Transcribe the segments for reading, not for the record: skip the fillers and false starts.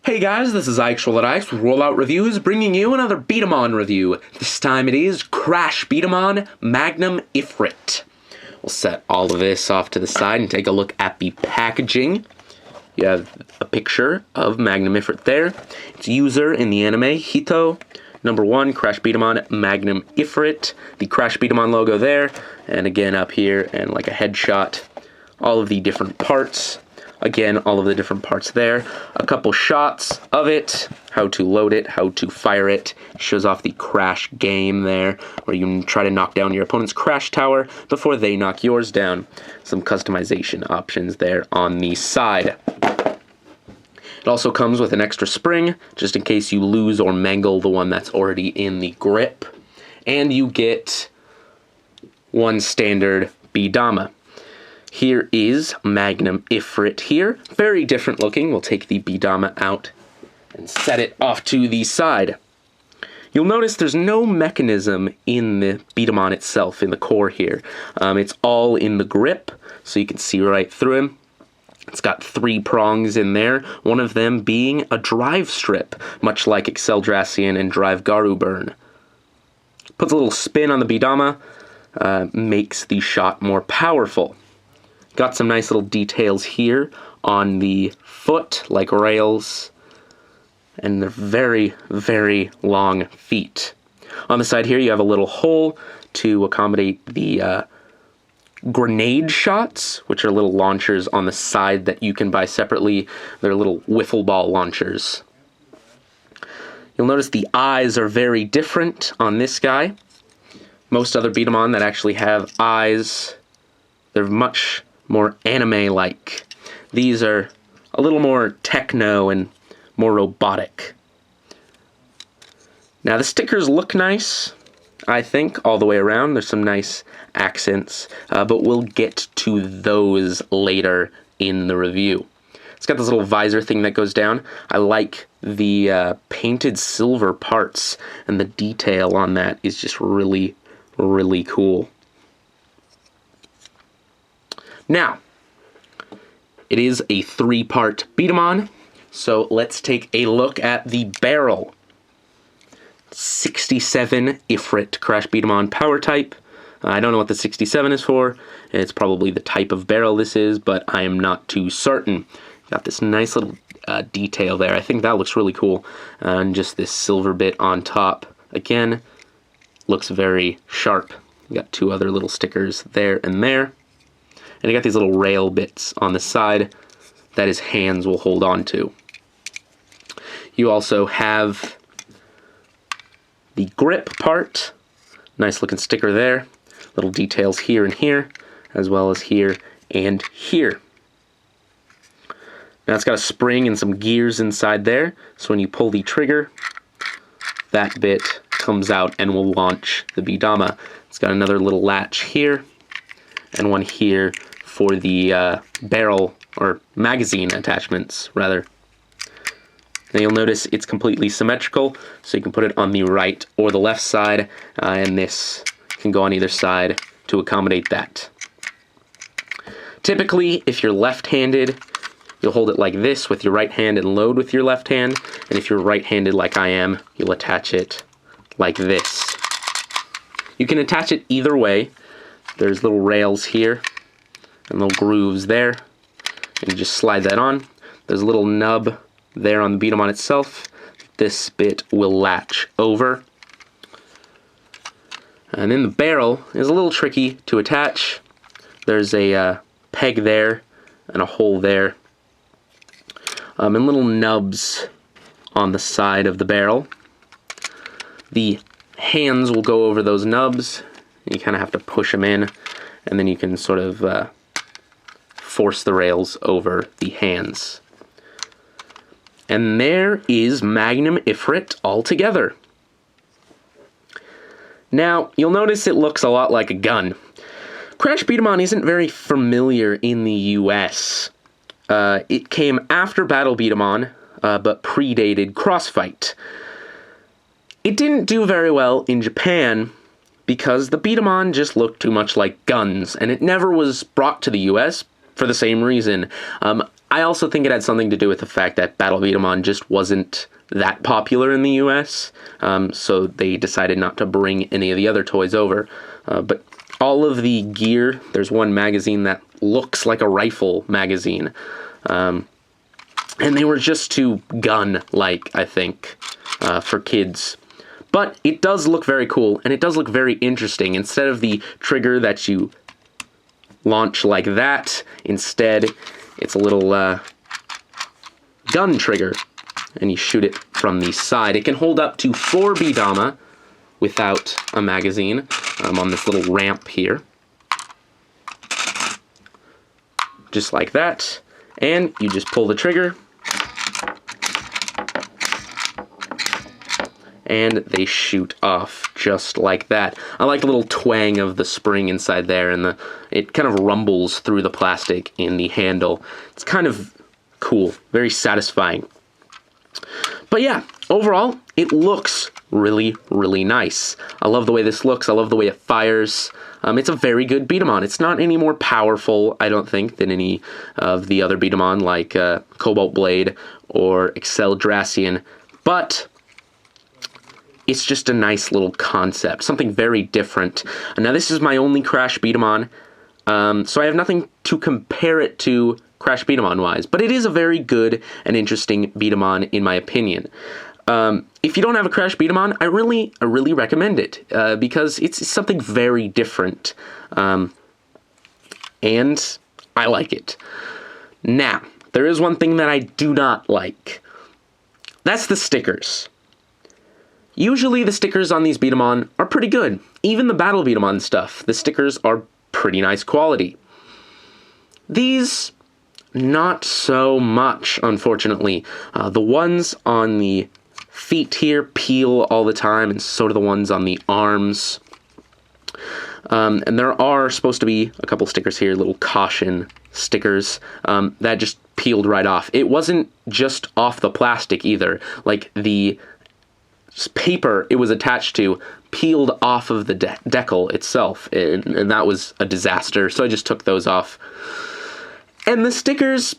Hey guys, this is Actual Ice with Rollout Reviews, bringing you another B-Daman review. This time it is Crash B-Daman Magnum Ifrit. We'll set all of this off to the side and take a look at the packaging. You have a picture of Magnum Ifrit there. Its user in the anime, Hito. Number 1, Crash B-Daman Magnum Ifrit. The Crash B-Daman logo there, and again up here, and like a headshot. All of the different parts. Again, all of the different parts there. A couple shots of it, how to load it, how to fire it. Shows off the Crash game there, where you can try to knock down your opponent's Crash tower before they knock yours down. Some customization options there on the side. It also comes with an extra spring, just in case you lose or mangle the one that's already in the grip. And you get one standard B-Dama. Here is Magnum Ifrit here. Very different looking. We'll take the B-Dama out and set it off to the side. You'll notice there's no mechanism in the B-Daman itself, in the core here. It's all in the grip, so you can see right through him. It's got 3 prongs in there, one of them being a drive strip, much like Exceldracian and Drive Garu Burn. Puts a little spin on the B-Dama, makes the shot more powerful. Got some nice little details here on the foot, like rails, and they're very, very long feet. On the side here, you have a little hole to accommodate the grenade shots, which are little launchers on the side that you can buy separately. They're little wiffle ball launchers. You'll notice the eyes are very different on this guy. Most other B-Daman that actually have eyes, they're much more anime-like. These are a little more techno and more robotic. Now the stickers look nice, I think, all the way around. There's some nice accents, but we'll get to those later in the review. It's got this little visor thing that goes down. I like the painted silver parts, and the detail on that is just really, really cool. Now, it is a 3-part B-Daman, so let's take a look at the barrel. 67 Ifrit Crash B-Daman power type. I don't know what the 67 is for. It's probably the type of barrel this is, but I am not too certain. Got this nice little detail there. I think that looks really cool. And just this silver bit on top. Again, looks very sharp. Got 2 other little stickers there and there. And you got these little rail bits on the side that his hands will hold on to. You also have the grip part. Nice looking sticker there. Little details here and here, as well as here and here. Now it's got a spring and some gears inside there, so when you pull the trigger, that bit comes out and will launch the B-Dama. It's got another little latch here, and one here for the barrel, or magazine attachments, rather. Now you'll notice it's completely symmetrical, so you can put it on the right or the left side, and this can go on either side to accommodate that. Typically, if you're left-handed, you'll hold it like this with your right hand and load with your left hand, and if you're right-handed like I am, you'll attach it like this. You can attach it either way. There's little rails here and little grooves there, and you just slide that on. There's a little nub there on the B-Daman itself. This bit will latch over. And then the barrel is a little tricky to attach. There's a peg there and a hole there, and little nubs on the side of the barrel. The hands will go over those nubs. You kind of have to push them in, and then you can sort of force the rails over the hands. And there is Magnum Ifrit all together. Now, you'll notice it looks a lot like a gun. Crash B-Daman isn't very familiar in the US. It came after Battle B-Daman, but predated Crossfight. It didn't do very well in Japan because the B-Daman just looked too much like guns, and it never was brought to the US for the same reason. I also think it had something to do with the fact that Battle B-Daman just wasn't that popular in the US, so they decided not to bring any of the other toys over. But all of the gear, there's one magazine that looks like a rifle magazine, and they were just too gun-like, I think, for kids. But it does look very cool, and it does look very interesting. Instead of the trigger that you launch like that, instead it's a little gun trigger, and you shoot it from the side. It can hold up to 4 B-Dama without a magazine on this little ramp here. Just like that. And you just pull the trigger, and they shoot off just like that. I like the little twang of the spring inside there, and it kind of rumbles through the plastic in the handle. It's kind of cool, very satisfying. But yeah, overall, it looks really, really nice. I love the way this looks. I love the way it fires. It's a very good B-Daman. It's not any more powerful, I don't think, than any of the other B-Daman like Cobalt Blade or Excel Dracian, but it's just a nice little concept, something very different. Now, this is my only Crash B-Daman, so I have nothing to compare it to Crash B-Daman wise, but it is a very good and interesting B-Daman in my opinion. If you don't have a Crash B-Daman, I really recommend it, because it's something very different, and I like it. Now, there is one thing that I do not like. That's the stickers. Usually the stickers on these B-Daman are pretty good. Even the Battle B-Daman stuff, the stickers are pretty nice quality. These, not so much, unfortunately. The ones on the feet here peel all the time, and so do the ones on the arms. And there are supposed to be a couple stickers here, little caution stickers, that just peeled right off. It wasn't just off the plastic either. Like, the paper it was attached to peeled off of the decal itself, and that was a disaster, so I just took those off. And the stickers,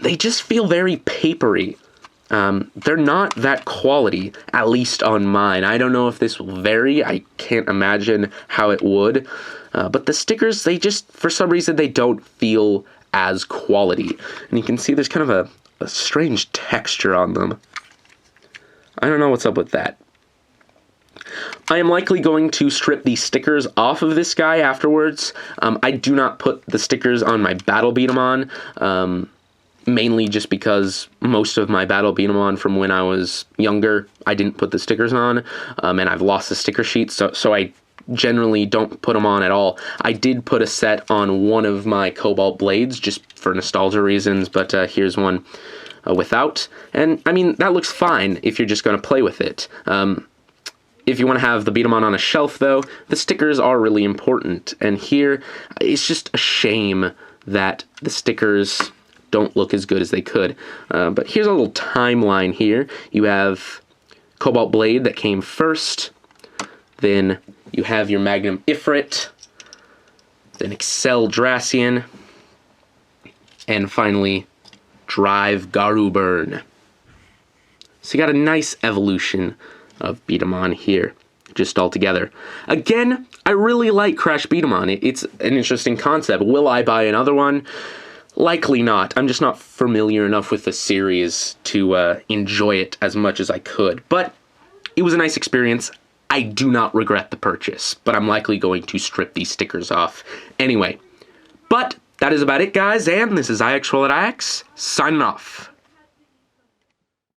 they just feel very papery. They're not that quality, at least on mine. I don't know if this will vary. I can't imagine how it would. But the stickers, they just, for some reason, they don't feel as quality. And you can see there's kind of a strange texture on them. I don't know what's up with that. I am likely going to strip the stickers off of this guy afterwards. I do not put the stickers on my Battle B-Daman, mainly just because most of my Battle B-Daman from when I was younger, I didn't put the stickers on, and I've lost the sticker sheets, so I generally don't put them on at all. I did put a set on one of my Cobalt Blades, just for nostalgia reasons, but here's one without, and I mean, that looks fine if you're just going to play with it. If you want to have the B-Daman on a shelf, though, the stickers are really important, and here, it's just a shame that the stickers don't look as good as they could. But here's a little timeline here. You have Cobalt Blade that came first, then you have your Magnum Ifrit, then Excel Dracian, and finally, Drive Garu Burn. So you got a nice evolution of B-Daman here, just all together. Again, I really like Crash B-Daman. It's an interesting concept. Will I buy another one? Likely not. I'm just not familiar enough with the series to enjoy it as much as I could. But it was a nice experience. I do not regret the purchase, but I'm likely going to strip these stickers off anyway. But that is about it, guys, and this is IX signing off.